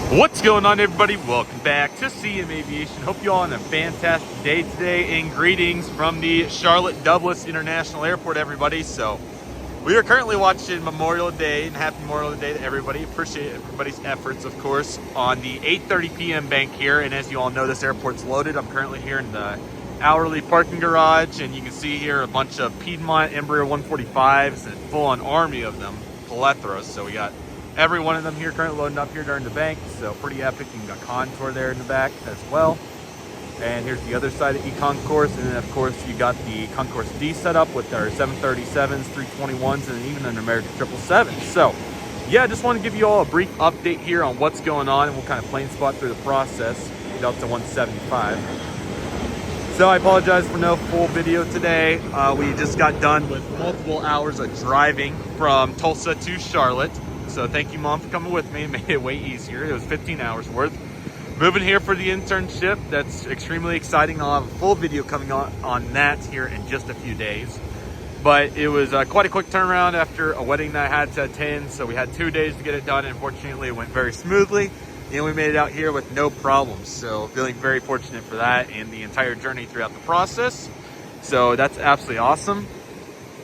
What's going on, everybody? Welcome back to CM Aviation. Hope you all on a fantastic day today, and greetings from the Charlotte Douglas International Airport, everybody. So we are currently watching Memorial Day, and happy Memorial Day to everybody. Appreciate everybody's efforts, of course, on the 8:30 p.m. bank here. And as you all know, this airport's loaded. I'm currently here in the hourly parking garage, and you can see here a bunch of Piedmont Embraer 145s and full-on army of them, plethora. So we got every one of them here currently loading up here during the bank, so pretty epic. You got Contour there in the back as well. And here's the other side of E-Concourse, and then of course you got the Concourse D set up with our 737s, 321s, and even an American 777. So yeah, I just want to give you all a brief update here on what's going on and what kind of plane spot through the process. Delta 175. So I apologize for no full video today. We just got done with multiple hours of driving from Tulsa to Charlotte. So thank you, Mom, for coming with me. It made it way easier. It was 15 hours worth. Moving here for the internship. That's extremely exciting. I'll have a full video coming on that here in just a few days. But it was quite a quick turnaround after a wedding that I had to attend. So we had 2 days to get it done. And fortunately, it went very smoothly. And we made it out here with no problems. So feeling very fortunate for that and the entire journey throughout the process. So that's absolutely awesome.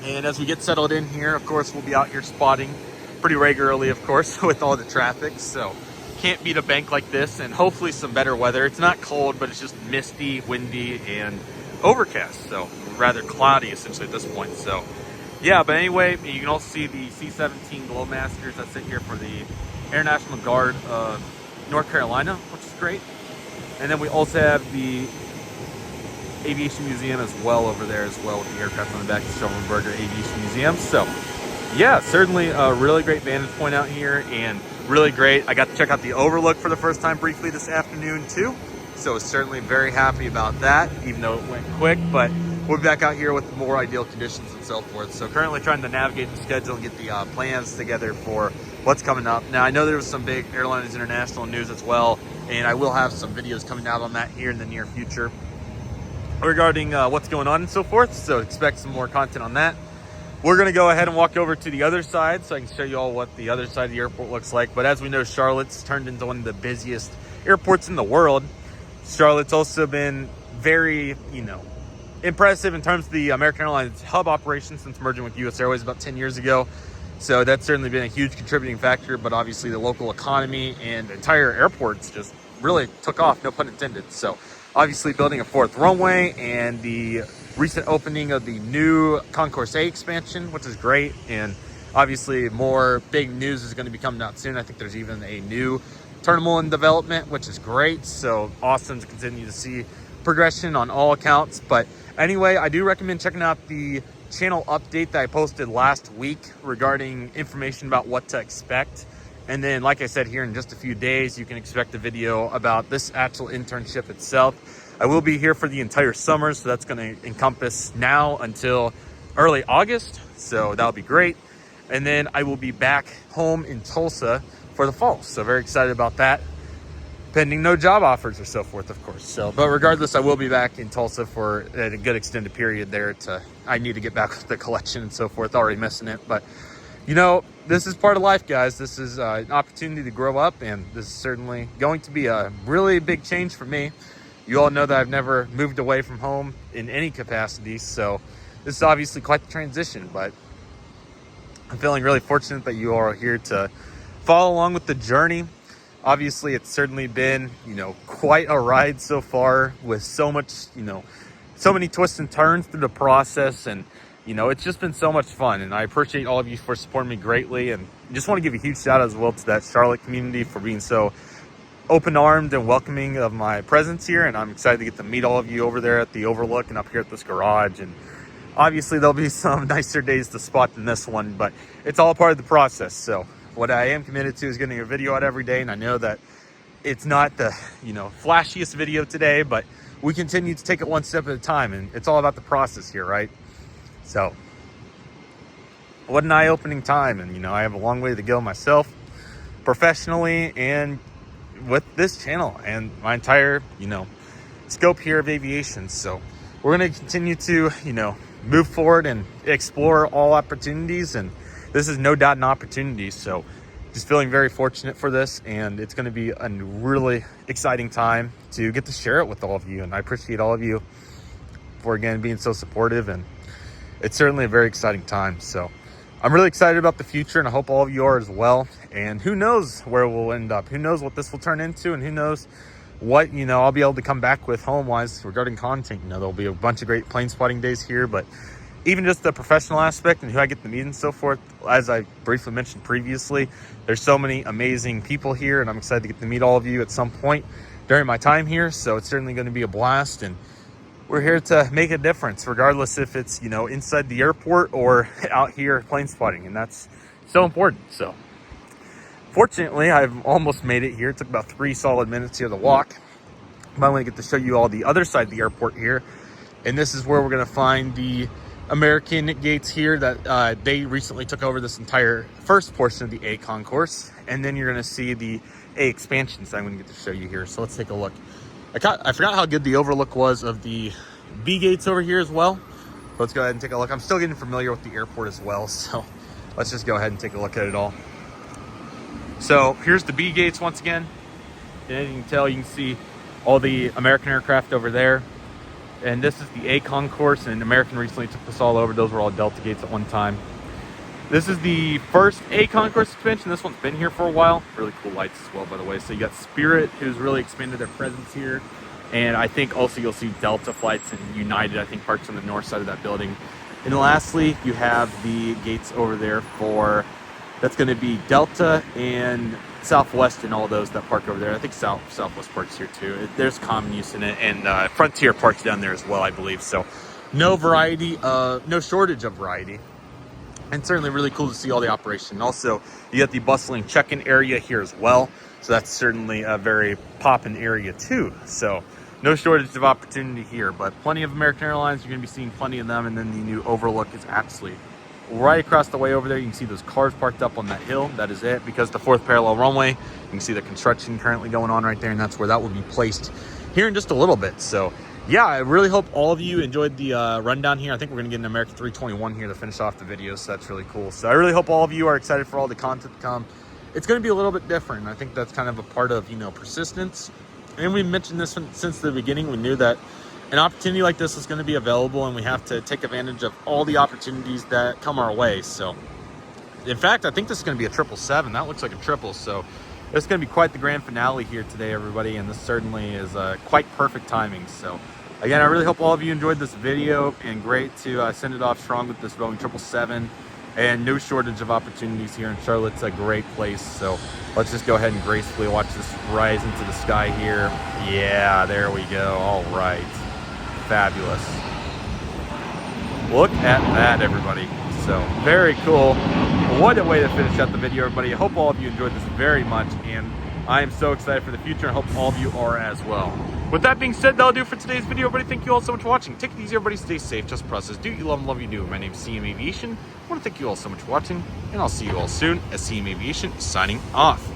And as we get settled in here, of course, we'll be out here spotting pretty regularly, of course, with all the traffic. So can't beat a bank like this, and hopefully some better weather. It's not cold, but it's just misty, windy, and overcast. So rather cloudy essentially at this point. So yeah, but anyway, you can also see the C-17 Glowmasters that sit here for the Air National Guard of North Carolina, which is great. And then we also have the Aviation Museum as well over there as well, with the aircraft on the back of the Schoenberger Aviation Museum. So yeah, certainly a really great vantage point out here, and really great. I got to check out the overlook for the first time briefly this afternoon too. So certainly very happy about that, even though it went quick, but we'll be back out here with more ideal conditions and so forth. So currently trying to navigate the schedule and get the plans together for what's coming up. Now I know there was some big Airlines International news as well, and I will have some videos coming out on that here in the near future regarding what's going on and so forth. So expect some more content on that. We're going to go ahead and walk over to the other side so I can show you all what the other side of the airport looks like. But as we know, Charlotte's turned into one of the busiest airports in the world. Charlotte's also been very, impressive in terms of the American Airlines hub operation since merging with US Airways about 10 years ago. So that's certainly been a huge contributing factor, but obviously the local economy and entire airports just really took off, no pun intended. So obviously building a fourth runway and the recent opening of the new Concourse A expansion, which is great. And obviously more big news is going to be coming out soon. I think there's even a new terminal in development, which is great. So awesome to continue to see progression on all accounts. But anyway, I do recommend checking out the channel update that I posted last week regarding information about what to expect. And then, like I said, here in just a few days, you can expect a video about this actual internship itself. I will be here for the entire summer, so that's going to encompass now until early August. So that'll be great. And then I will be back home in Tulsa for the fall. So very excited about that, pending no job offers or so forth, of course. So, but regardless, I will be back in Tulsa for a good extended period there. I need to get back with the collection and so forth. Already missing it, but this is part of life, guys. This is an opportunity to grow up, and this is certainly going to be a really big change for me. You all know that I've never moved away from home in any capacity, so this is obviously quite the transition, but I'm feeling really fortunate that you all are here to follow along with the journey. Obviously, it's certainly been, quite a ride so far, with so much, so many twists and turns through the process, and it's just been so much fun, and I appreciate all of you for supporting me greatly. And just want to give a huge shout out as well to that Charlotte community for being so open-armed and welcoming of my presence here. And I'm excited to get to meet all of you over there at the overlook and up here at this garage. And obviously there'll be some nicer days to spot than this one, but it's all part of the process. So what I am committed to is getting a video out every day, and I know that it's not the flashiest video today, but we continue to take it one step at a time, and it's all about the process here, right? So what an eye-opening time. And I have a long way to go myself, professionally, and with this channel and my entire scope here of aviation. So we're going to continue to move forward and explore all opportunities, and this is no doubt an opportunity. So just feeling very fortunate for this, and it's going to be a really exciting time to get to share it with all of you. And I appreciate all of you for, again, being so supportive, and it's certainly a very exciting time. So I'm really excited about the future, and I hope all of you are as well. And who knows where we'll end up? Who knows what this will turn into, and who knows what, I'll be able to come back with home-wise regarding content. There'll be a bunch of great plane spotting days here, but even just the professional aspect and who I get to meet and so forth, as I briefly mentioned previously, there's so many amazing people here, and I'm excited to get to meet all of you at some point during my time here. So it's certainly going to be a blast, and we're here to make a difference, regardless if it's, inside the airport or out here plane spotting, and that's so important. So fortunately, I've almost made it here. It took about 3 solid minutes here to walk. But I'm going to get to show you all the other side of the airport here, and this is where we're going to find the American gates here that they recently took over this entire first portion of the A concourse, and then you're going to see the A expansions that I'm going to get to show you here. So let's take a look. I forgot how good the overlook was of the B gates over here as well. Let's go ahead and take a look. I'm still getting familiar with the airport as well, so let's just go ahead and take a look at it all. So here's the B gates once again, and as you can tell, you can see all the American aircraft over there. And this is the A concourse, and American recently took this all over. Those were all Delta gates at one time. This is the first A concourse expansion. This one's been here for a while. Really cool lights as well, by the way. So you got Spirit, who's really expanded their presence here. And I think also you'll see Delta flights and United, I think, parked on the north side of that building. And lastly, you have the gates over there for, that's going to be Delta and Southwest and all those that park over there. I think Southwest parks here too. There's common use in it, and Frontier parks down there as well, I believe. So no shortage of variety, and certainly really cool to see all the operation. Also, you got the bustling check-in area here as well, so that's certainly a very poppin' area too. So no shortage of opportunity here, but plenty of American Airlines. You're going to be seeing plenty of them, and then the new overlook is actually right across the way over there. You can see those cars parked up on that hill. That is it, because the 4th parallel runway, you can see the construction currently going on right there, and that's where that will be placed here in just a little bit. So yeah, I really hope all of you enjoyed the rundown here. I think we're going to get an American 321 here to finish off the video, so that's really cool. So I really hope all of you are excited for all the content to come. It's going to be a little bit different. I think that's kind of a part of, persistence. And we mentioned this since the beginning. We knew that an opportunity like this is going to be available, and we have to take advantage of all the opportunities that come our way. So in fact, I think this is going to be a 777. That looks like a triple. So it's going to be quite the grand finale here today, everybody. And this certainly is quite perfect timing. So again, I really hope all of you enjoyed this video, and great to send it off strong with this Boeing 777. And no shortage of opportunities here in Charlotte. It's a great place. So let's just go ahead and gracefully watch this rise into the sky here. Yeah, there we go. All right. Fabulous. Look at that, everybody. So very cool. What a way to finish out the video, everybody. I hope all of you enjoyed this very much, and I am so excited for the future. I hope all of you are as well. With that being said, that'll do it for today's video, everybody. Thank you all so much for watching. Take it easy, everybody. Stay safe. Just process. Do you love and love you do. My name is CM Aviation. I want to thank you all so much for watching, and I'll see you all soon as CM Aviation is signing off.